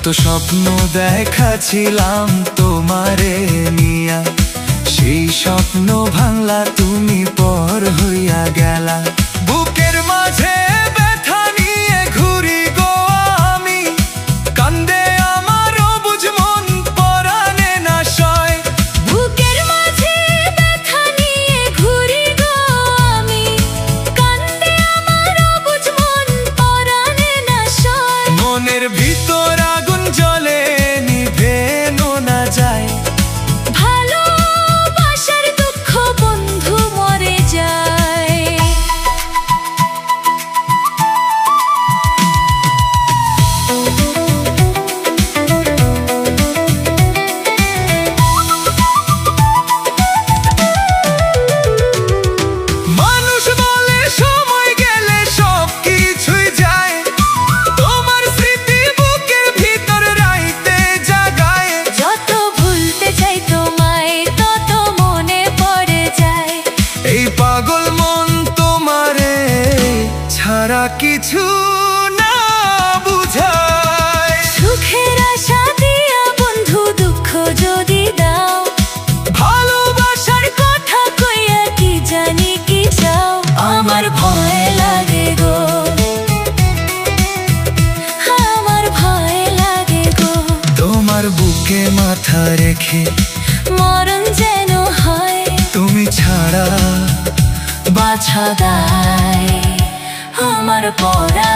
কত স্বপ্ন দেখাছিলাম তোমারে নিয়া, সেই স্বপ্ন ভাঙলা তুমি পর হইয়া গেলা। বুকের মাঝে ব্যথা নিয়ে ঘুরি গো আমি, কান্দে আমার অবুঝ মন পরাণে না সয়। বুকের মাঝে ব্যথা নিয়ে ঘুরি গো আমি, কান্দে আমার অবুঝ মন পরাণে না সয়। মনের ভিতর আগুন জ্বলে নিভেনো না যায়, ভালোবাসার দুঃখ বন্ধু মরে যায়। মানুষ বলে সময় গেলে সব কিছুই যায়, তোমার স্মৃতি বুকের ভিতর রাইতে জাগায়। যত ভুলতে চাই তোমায় তত মনে পড়ে যায়। এই পাগল মন তোমারে ছাড়া কিছু না বুঝায়। সুখের আশা দিয়া বন্ধু দুঃখ যদি দাও, ভালোবাসার কথা কইয়া কি জানি কি চাও। আমার ভয় লাগে গো, আমার ভয় লাগে গো। তোমার বুকে মাথা রেখে মরণ যেন হয় তুমি ছাড়া বাছা দায় আমার পরা।